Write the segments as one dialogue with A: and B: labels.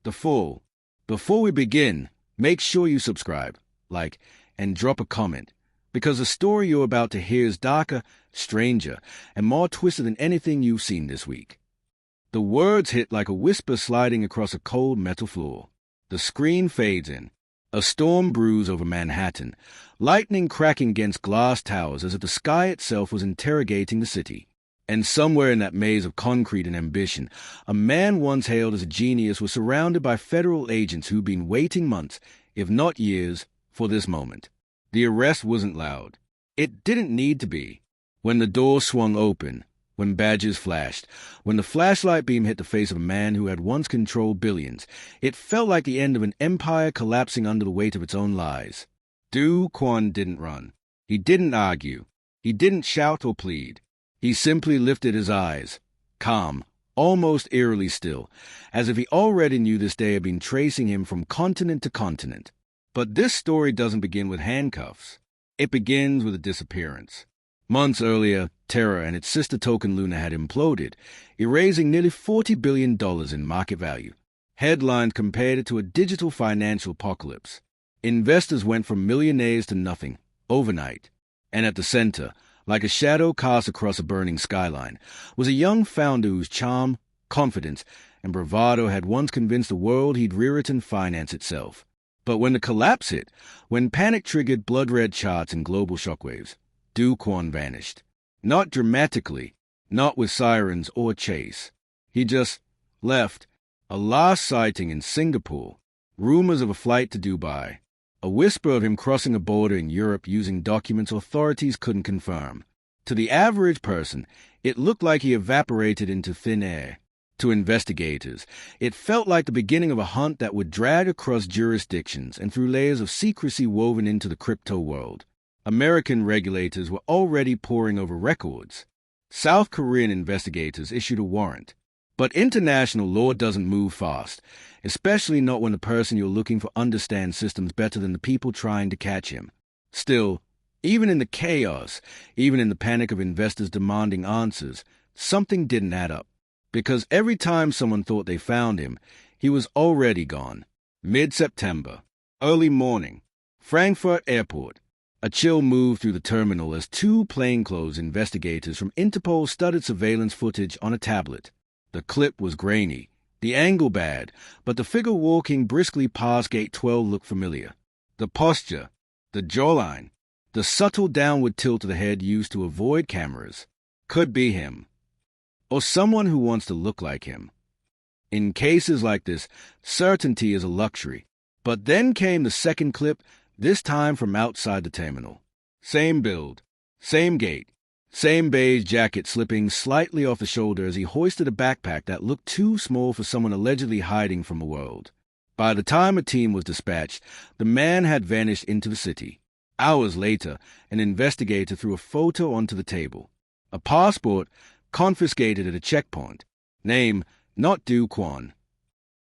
A: the full. Before we begin, make sure you subscribe, like, and drop a comment, because the story you're about to hear is darker, stranger, and more twisted than anything you've seen this week. The words hit like a whisper sliding across a cold metal floor. The screen fades in. A storm brews over Manhattan, lightning cracking against glass towers as if the sky itself was interrogating the city. And somewhere in that maze of concrete and ambition, a man once hailed as a genius was surrounded by federal agents who'd been waiting months, if not years, for this moment. The arrest wasn't loud. It didn't need to be. When the door swung open, when badges flashed, when the flashlight beam hit the face of a man who had once controlled billions, it felt like the end of an empire collapsing under the weight of its own lies. Do Kwon didn't run. He didn't argue. He didn't shout or plead. He simply lifted his eyes, calm, almost eerily still, as if he already knew this day had been tracing him from continent to continent. But this story doesn't begin with handcuffs. It begins with a disappearance. Months earlier, Terra and its sister token Luna had imploded, erasing nearly $40 billion in market value. Headlines compared it to a digital financial apocalypse. Investors went from millionaires to nothing, overnight. And at the center, like a shadow cast across a burning skyline, was a young founder whose charm, confidence, and bravado had once convinced the world he'd rewritten finance itself. But when the collapse hit, when panic triggered blood-red charts and global shockwaves, Do Kwon vanished. Not dramatically, not with sirens or chase. He just left. A last sighting in Singapore, rumors of a flight to Dubai, a whisper of him crossing a border in Europe using documents authorities couldn't confirm. To the average person, it looked like he evaporated into thin air. To investigators, it felt like the beginning of a hunt that would drag across jurisdictions and through layers of secrecy woven into the crypto world. American regulators were already poring over records. South Korean investigators issued a warrant. But international law doesn't move fast, especially not when the person you're looking for understands systems better than the people trying to catch him. Still, even in the chaos, even in the panic of investors demanding answers, something didn't add up. Because every time someone thought they found him, he was already gone. Mid-September, early morning, Frankfurt Airport. A chill moved through the terminal as two plainclothes investigators from Interpol studied surveillance footage on a tablet. The clip was grainy, the angle bad, but the figure walking briskly past Gate 12 looked familiar. The posture, the jawline, the subtle downward tilt of the head used to avoid cameras. Could be him. Or someone who wants to look like him. In cases like this, certainty is a luxury. But then came the second clip, this time from outside the terminal. Same build, same gait, same beige jacket slipping slightly off the shoulder as he hoisted a backpack that looked too small for someone allegedly hiding from the world. By the time a team was dispatched, the man had vanished into the city. Hours later, an investigator threw a photo onto the table. A passport confiscated at a checkpoint. Name, not Do Kwon.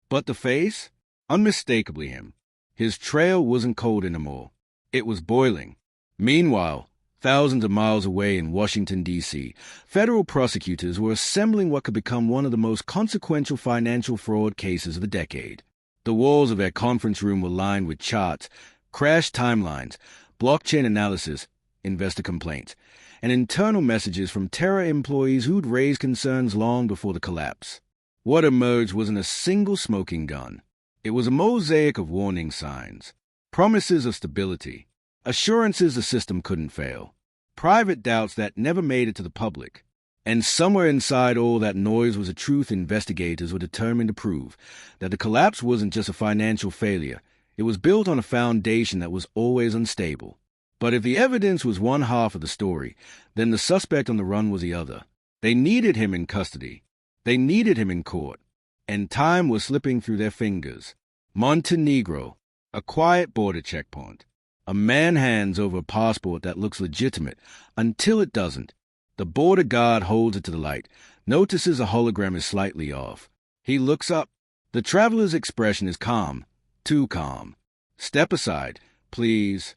A: But the face? Unmistakably him. His trail wasn't cold anymore. It was boiling. Meanwhile, thousands of miles away in Washington, D.C., federal prosecutors were assembling what could become one of the most consequential financial fraud cases of the decade. The walls of their conference room were lined with charts, crash timelines, blockchain analysis, investor complaints, and internal messages from Terra employees who'd raised concerns long before the collapse. What emerged wasn't a single smoking gun. It was a mosaic of warning signs, promises of stability, assurances the system couldn't fail, private doubts that never made it to the public. And somewhere inside all that noise was a truth investigators were determined to prove, that the collapse wasn't just a financial failure. It was built on a foundation that was always unstable. But if the evidence was one half of the story, then the suspect on the run was the other. They needed him in custody. They needed him in court. And time was slipping through their fingers. Montenegro, a quiet border checkpoint. A man hands over a passport that looks legitimate until it doesn't. The border guard holds it to the light, notices a hologram is slightly off. He looks up. The traveler's expression is calm, too calm. Step aside, please.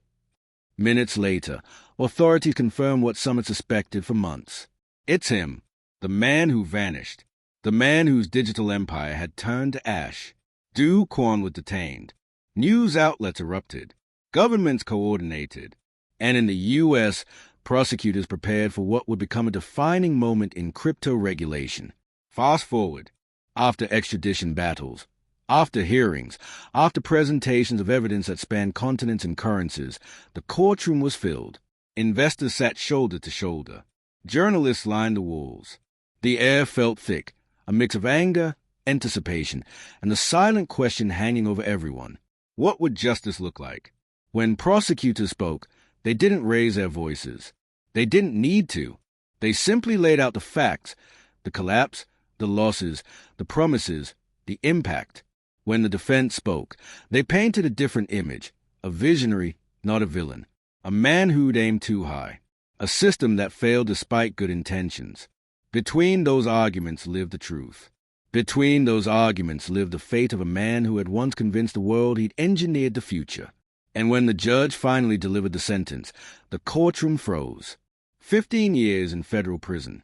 A: Minutes later, authorities confirm what some had suspected for months. It's him, the man who vanished, the man whose digital empire had turned to ash. Do Kwon was detained. News outlets erupted. Governments coordinated. And in the U.S., prosecutors prepared for what would become a defining moment in crypto regulation. Fast forward. After extradition battles, after hearings, after presentations of evidence that spanned continents and currencies, the courtroom was filled. Investors sat shoulder to shoulder. Journalists lined the walls. The air felt thick, a mix of anger, anticipation, and the silent question hanging over everyone. What would justice look like? When prosecutors spoke, they didn't raise their voices. They didn't need to. They simply laid out the facts, the collapse, the losses, the promises, the impact. When the defense spoke, they painted a different image, a visionary, not a villain, a man who'd aimed too high, a system that failed despite good intentions. Between those arguments lived the truth. Between those arguments lived the fate of a man who had once convinced the world he'd engineered the future. And when the judge finally delivered the sentence, the courtroom froze. 15 years in federal prison.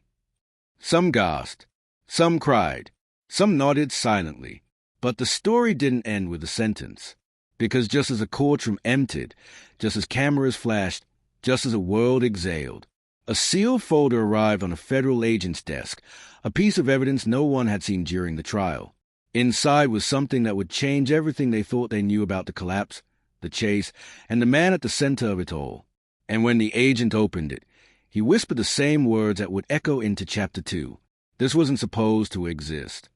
A: Some gasped. Some cried. Some nodded silently. But the story didn't end with the sentence. Because just as the courtroom emptied, just as cameras flashed, just as the world exhaled, a sealed folder arrived on a federal agent's desk, a piece of evidence no one had seen during the trial. Inside was something that would change everything they thought they knew about the collapse, the chase, and the man at the center of it all. And when the agent opened it, he whispered the same words that would echo into Chapter 2. This wasn't supposed to exist.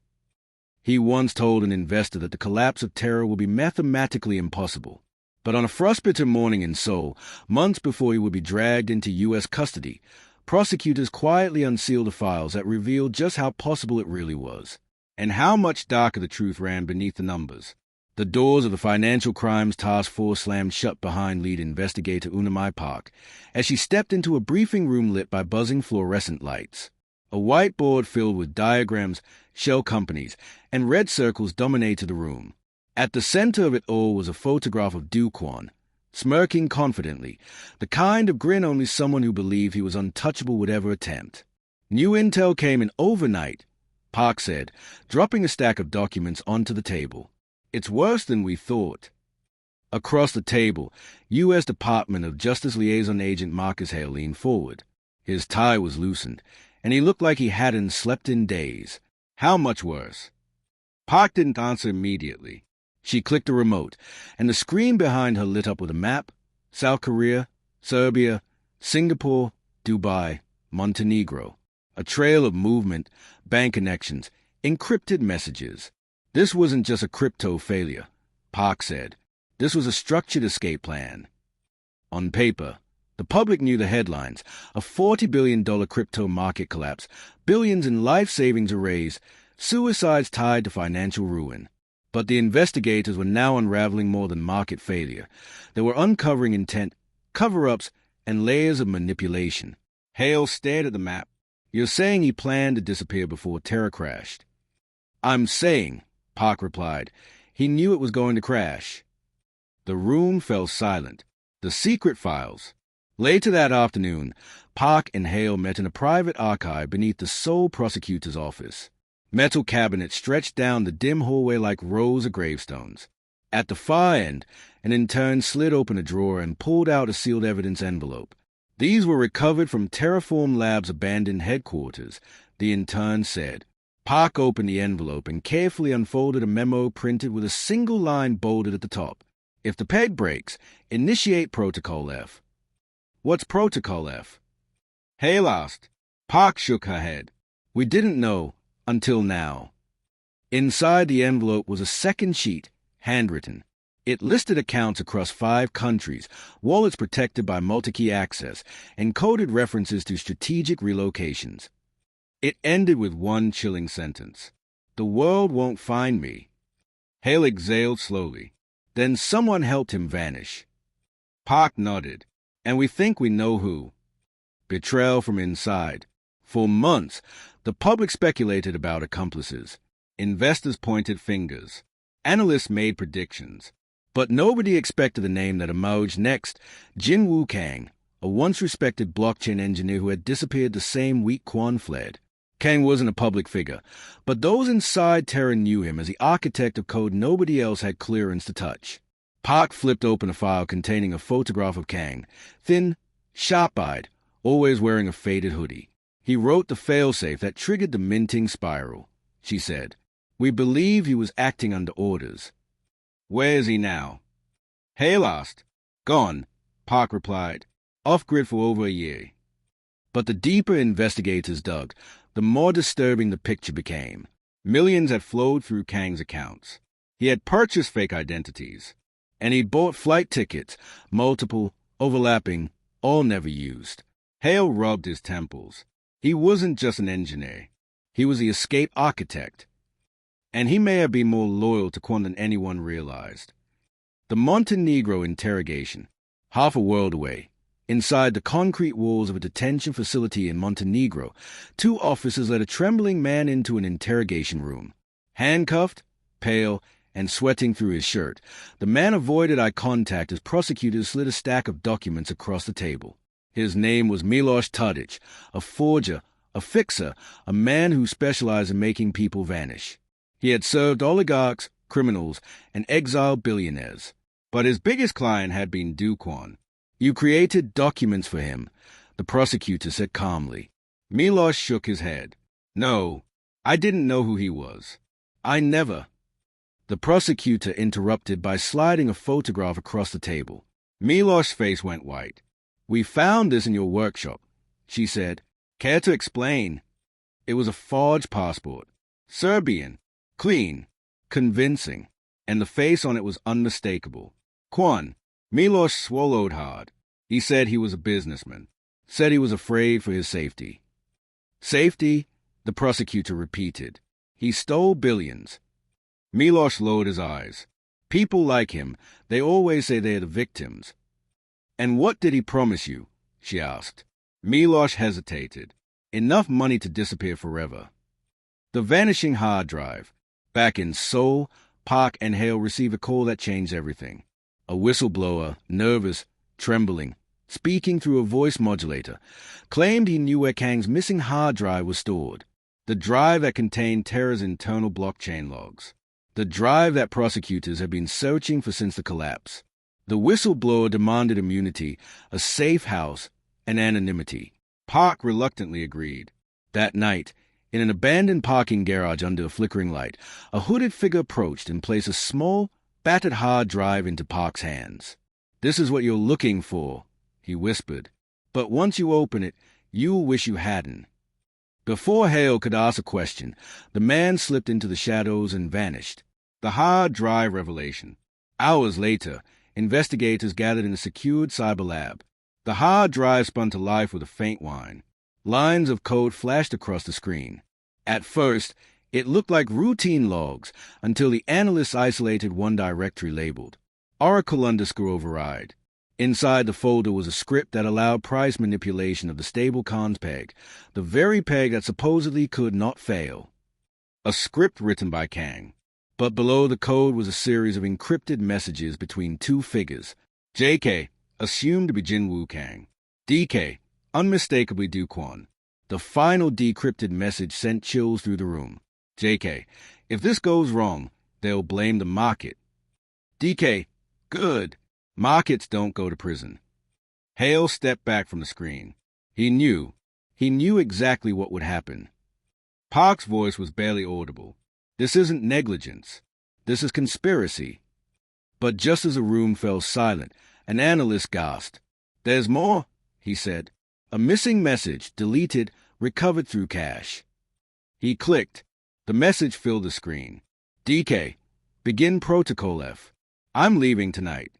A: He once told an investor that the collapse of Terra would be mathematically impossible. But on a frostbitten morning in Seoul, months before he would be dragged into U.S. custody, prosecutors quietly unsealed the files that revealed just how possible it really was, and how much darker the truth ran beneath the numbers. The doors of the Financial Crimes Task Force slammed shut behind lead investigator Unamai Park as she stepped into a briefing room lit by buzzing fluorescent lights. A whiteboard filled with diagrams, shell companies, and red circles dominated the room. At the center of it all was a photograph of Do Kwon, smirking confidently, the kind of grin only someone who believed he was untouchable would ever attempt. New intel came in overnight, Park said, dropping a stack of documents onto the table. It's worse than we thought. Across the table, U.S. Department of Justice Liaison Agent Marcus Hale leaned forward. His tie was loosened, and he looked like he hadn't slept in days. How much worse? Park didn't answer immediately. She clicked a remote, and the screen behind her lit up with a map: South Korea, Serbia, Singapore, Dubai, Montenegro. A trail of movement, bank connections, encrypted messages. This wasn't just a crypto failure, Park said. This was a structured escape plan. On paper, the public knew the headlines: a $40 billion crypto market collapse, billions in life savings erased, suicides tied to financial ruin. But the investigators were now unraveling more than market failure. They were uncovering intent, cover-ups, and layers of manipulation. Hale stared at the map. You're saying he planned to disappear before Terra crashed? I'm saying, Park replied, he knew it was going to crash. The room fell silent. The secret files. Later that afternoon, Park and Hale met in a private archive beneath the Seoul prosecutor's office. Metal cabinets stretched down the dim hallway like rows of gravestones. At the far end, an intern slid open a drawer and pulled out a sealed evidence envelope. These were recovered from Terraform Labs' abandoned headquarters, the intern said. Park opened the envelope and carefully unfolded a memo printed with a single line bolded at the top. If the peg breaks, initiate Protocol F. What's Protocol F? Hale asked. Park shook her head. We didn't know. Until now. Inside the envelope was a second sheet, handwritten. It listed accounts across 5 countries, wallets protected by multi-key access, and coded references to strategic relocations. It ended with one chilling sentence. The world won't find me. Hale exhaled slowly. Then someone helped him vanish. Park nodded. And we think we know who. Betrayal from inside. For months, the public speculated about accomplices. Investors pointed fingers. Analysts made predictions. But nobody expected the name that emerged next: Jin Woo Kang, a once-respected blockchain engineer who had disappeared the same week Kwon fled. Kang wasn't a public figure, but those inside Terra knew him as the architect of code nobody else had clearance to touch. Park flipped open a file containing a photograph of Kang, thin, sharp-eyed, always wearing a faded hoodie. He wrote the failsafe that triggered the minting spiral. She said, "We believe he was acting under orders." "Where is he now?" Hale asked. "Gone," Park replied. "Off-grid for over a year." But the deeper investigators dug, the more disturbing the picture became. Millions had flowed through Kang's accounts. He had purchased fake identities, and he'd bought flight tickets, multiple, overlapping, all never used. Hale rubbed his temples. He wasn't just an engineer. He was the escape architect. And he may have been more loyal to Kwon than anyone realized. The Montenegro interrogation, half a world away. Inside the concrete walls of a detention facility in Montenegro, 2 officers led a trembling man into an interrogation room. Handcuffed, pale, and sweating through his shirt, the man avoided eye contact as prosecutors slid a stack of documents across the table. His name was Miloš Tadić, a forger, a fixer, a man who specialized in making people vanish. He had served oligarchs, criminals, and exiled billionaires. But his biggest client had been Do Kwon. "You created documents for him," the prosecutor said calmly. Miloš shook his head. "No, I didn't know who he was. I never." The prosecutor interrupted by sliding a photograph across the table. Miloš's face went white. "We found this in your workshop," she said. "Care to explain?" It was a forged passport. Serbian, clean, convincing, and the face on it was unmistakable. "Kwon." Miloš swallowed hard. He said he was a businessman. Said he was afraid for his safety. "Safety?" the prosecutor repeated. "He stole billions." Miloš lowered his eyes. "People like him, they always say they're the victims." "And what did he promise you?" she asked. Miloš hesitated. "Enough money to disappear forever." The vanishing hard drive. Back in Seoul, Park and Hale received a call that changed everything. A whistleblower, nervous, trembling, speaking through a voice modulator, claimed he knew where Kang's missing hard drive was stored. The drive that contained Terra's internal blockchain logs. The drive that prosecutors had been searching for since the collapse. The whistleblower demanded immunity, a safe house, and anonymity. Park reluctantly agreed. That night, in an abandoned parking garage under a flickering light, a hooded figure approached and placed a small, battered hard drive into Park's hands. "This is what you're looking for," he whispered. "But once you open it, you'll wish you hadn't." Before Hale could ask a question, the man slipped into the shadows and vanished. The hard drive revelation. Hours later, investigators gathered in a secured cyber lab. The hard drive spun to life with a faint whine. Lines of code flashed across the screen. At first, it looked like routine logs until the analysts isolated one directory labeled Oracle_override. Inside the folder was a script that allowed price manipulation of the stable cons peg, the very peg that supposedly could not fail. A script written by Kang. But below the code was a series of encrypted messages between 2 figures. JK, assumed to be Jinwoo Kang. DK, unmistakably Do Kwon. The final decrypted message sent chills through the room. JK, if this goes wrong, they'll blame the market. DK, good. Markets don't go to prison. Hale stepped back from the screen. He knew exactly what would happen. Park's voice was barely audible. "This isn't negligence. This is conspiracy." But just as the room fell silent, an analyst gasped. "There's more," he said. "A missing message, deleted, recovered through cache." He clicked. The message filled the screen. "DK, begin Protocol F. I'm leaving tonight."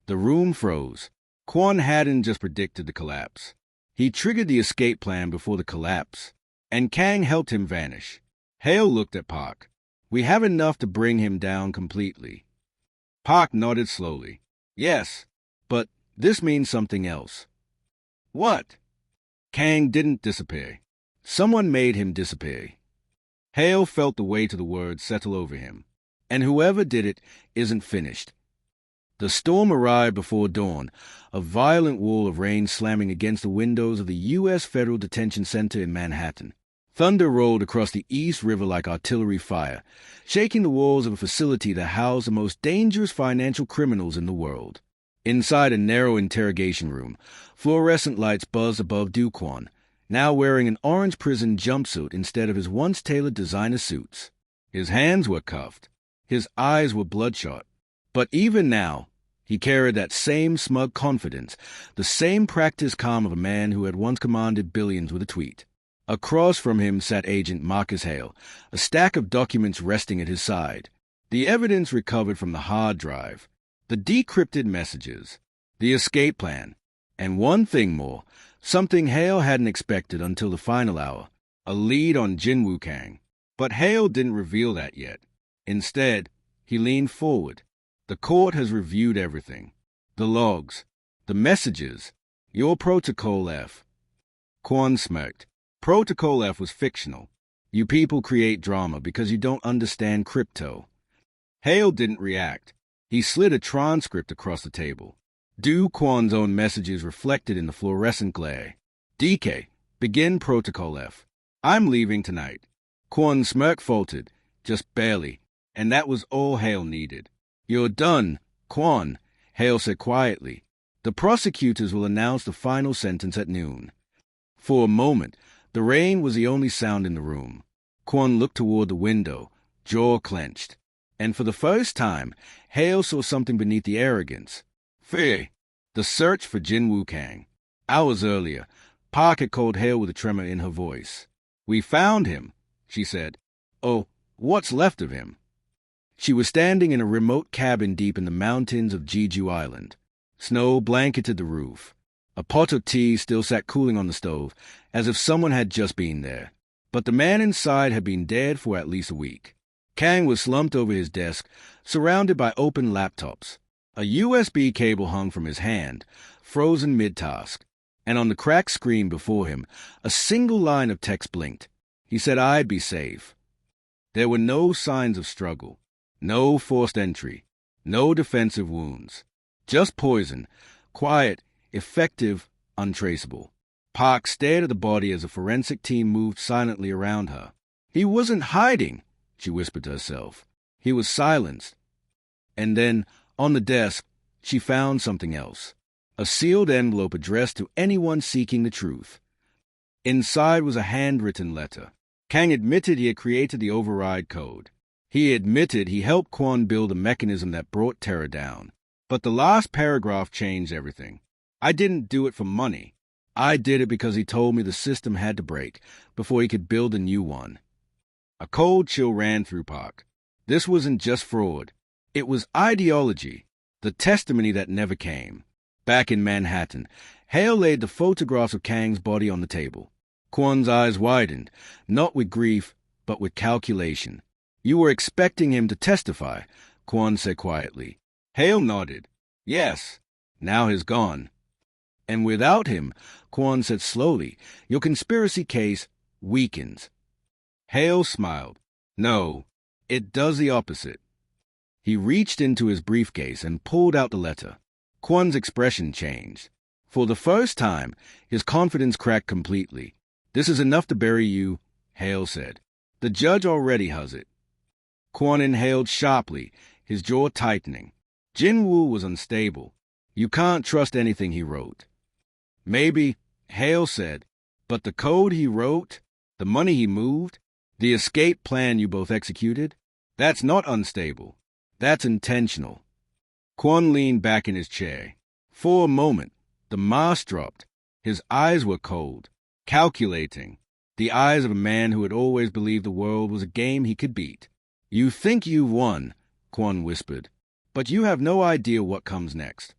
A: The room froze. Kwon hadn't just predicted the collapse. He triggered the escape plan before the collapse, and Kang helped him vanish. Hale looked at Park. "We have enough to bring him down completely." Park nodded slowly. "Yes, but this means something else." "What?" Kang didn't disappear. Someone made him disappear. Hale felt the weight of the words settle over him. And whoever did it isn't finished. The storm arrived before dawn, a violent wall of rain slamming against the windows of the U.S. Federal Detention Center in Manhattan. Thunder rolled across the East River like artillery fire, shaking the walls of a facility that housed the most dangerous financial criminals in the world. Inside a narrow interrogation room, fluorescent lights buzzed above Do Kwon, now wearing an orange prison jumpsuit instead of his once-tailored designer suits. His hands were cuffed. His eyes were bloodshot. But even now, he carried that same smug confidence, the same practiced calm of a man who had once commanded billions with a tweet. Across from him sat Agent Marcus Hale, a stack of documents resting at his side. The evidence recovered from the hard drive, the decrypted messages, the escape plan, and one thing more, something Hale hadn't expected until the final hour, a lead on Jin Woo-kang. But Hale didn't reveal that yet. Instead, he leaned forward. The court has reviewed everything. The logs, the messages, your Protocol F. Kwon smirked. Protocol F was fictional. You people create drama because you don't understand crypto. Hale didn't react. He slid a transcript across the table. Do Kwon's own messages reflected in the fluorescent glare. DK, begin Protocol F. I'm leaving tonight. Kwon's smirk faltered, just barely, and that was all Hale needed. You're done, Kwon, Hale said quietly. The prosecutors will announce the final sentence at noon. For a moment, the rain was the only sound in the room. Kwon looked toward the window, jaw clenched. And for the first time, Hale saw something beneath the arrogance. Fear. The search for Jin Woo-kang. Hours earlier, Park had called Hale with a tremor in her voice. We found him, she said. Oh, what's left of him? She was standing in a remote cabin deep in the mountains of Jeju Island. Snow blanketed the roof. A pot of tea still sat cooling on the stove, as if someone had just been there. But the man inside had been dead for at least a week. Kang was slumped over his desk, surrounded by open laptops. A USB cable hung from his hand, frozen mid-task. And on the cracked screen before him, a single line of text blinked. He said I'd be safe. There were no signs of struggle, no forced entry, no defensive wounds. Just poison, quiet, effective, untraceable. Park stared at the body as the forensic team moved silently around her. He wasn't hiding, she whispered to herself. He was silenced. And then, on the desk, she found something else. A sealed envelope addressed to anyone seeking the truth. Inside was a handwritten letter. Kang admitted he had created the override code. He admitted he helped Kwon build a mechanism that brought Terra down. But the last paragraph changed everything. I didn't do it for money. I did it because he told me the system had to break before he could build a new one. A cold chill ran through Park. This wasn't just fraud. It was ideology, the testimony that never came. Back in Manhattan, Hale laid the photographs of Kang's body on the table. Kwon's eyes widened, not with grief, but with calculation. You were expecting him to testify, Kwon said quietly. Hale nodded. Yes, now he's gone. And without him, Kwon said slowly, your conspiracy case weakens. Hale smiled. No, it does the opposite. He reached into his briefcase and pulled out the letter. Kwon's expression changed. For the first time, his confidence cracked completely. This is enough to bury you, Hale said. The judge already has it. Kwon inhaled sharply, his jaw tightening. Jin-woo was unstable. You can't trust anything he wrote. Maybe, Hale said, but the code he wrote, the money he moved, the escape plan you both executed, that's not unstable. That's intentional. Kwon leaned back in his chair. For a moment, the mask dropped. His eyes were cold, calculating. The eyes of a man who had always believed the world was a game he could beat. You think you've won, Kwon whispered, but you have no idea what comes next.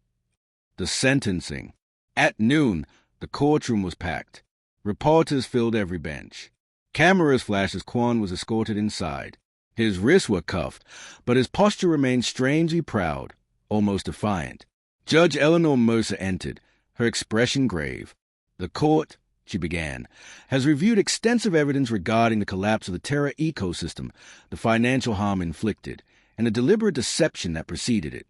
A: The sentencing. At noon, the courtroom was packed. Reporters filled every bench. Cameras flashed as Kwon was escorted inside. His wrists were cuffed, but his posture remained strangely proud, almost defiant. Judge Eleanor Mercer entered, her expression grave. The court, she began, has reviewed extensive evidence regarding the collapse of the Terra ecosystem, the financial harm inflicted, and the deliberate deception that preceded it.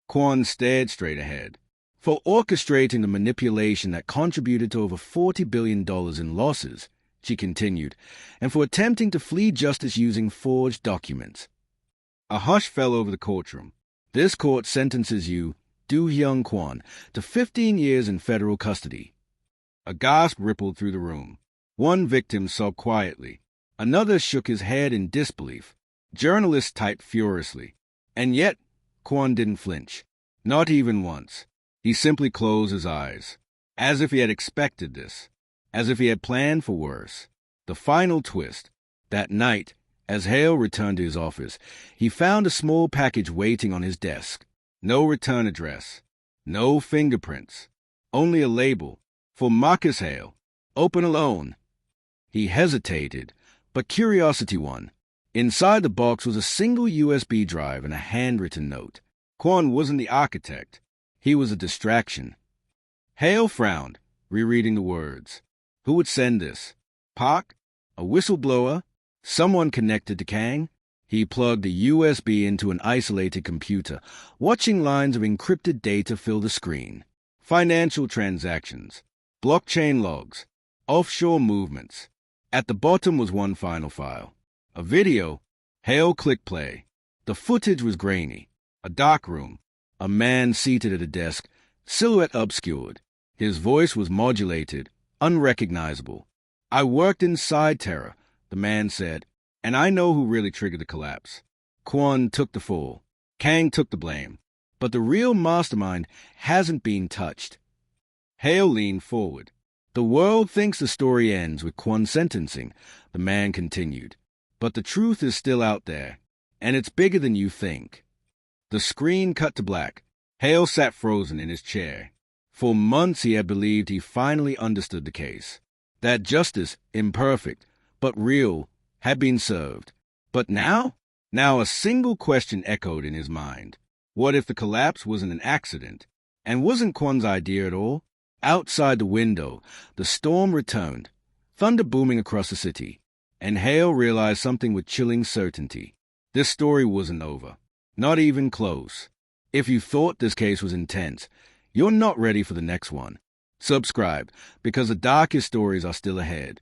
A: Kwon stared straight ahead. For orchestrating the manipulation that contributed to over $40 billion in losses, she continued, and for attempting to flee justice using forged documents. A hush fell over the courtroom. This court sentences you, Do Kwon, to 15 years in federal custody. A gasp rippled through the room. One victim sobbed quietly. Another shook his head in disbelief. Journalists typed furiously. And yet, Kwon didn't flinch. Not even once. He simply closed his eyes, as if he had expected this, as if he had planned for worse. The final twist. That night, as Hale returned to his office, he found a small package waiting on his desk. No return address. No fingerprints. Only a label. For Marcus Hale. Open alone. He hesitated, but curiosity won. Inside the box was a single USB drive and a handwritten note. Kwon wasn't the architect. He was a distraction. Hale frowned, rereading the words. Who would send this? Park? A whistleblower? Someone connected to Kang? He plugged the USB into an isolated computer, watching lines of encrypted data fill the screen. Financial transactions, blockchain logs, offshore movements. At the bottom was one final file. A video. Hale clicked play. The footage was grainy. A dark room. A man seated at a desk, silhouette obscured. His voice was modulated, unrecognizable. I worked inside Terra, the man said, and I know who really triggered the collapse. Kwon took the fall. Kang took the blame. But the real mastermind hasn't been touched. Hale leaned forward. The world thinks the story ends with Kwon's sentencing, the man continued. But the truth is still out there, and it's bigger than you think. The screen cut to black. Hale sat frozen in his chair. For months he had believed he finally understood the case. That justice, imperfect, but real, had been served. But now? Now a single question echoed in his mind. What if the collapse wasn't an accident? And wasn't Kwon's idea at all? Outside the window, the storm returned, thunder booming across the city. And Hale realized something with chilling certainty. This story wasn't over. Not even close. If you thought this case was intense, you're not ready for the next one. Subscribe, because the darkest stories are still ahead.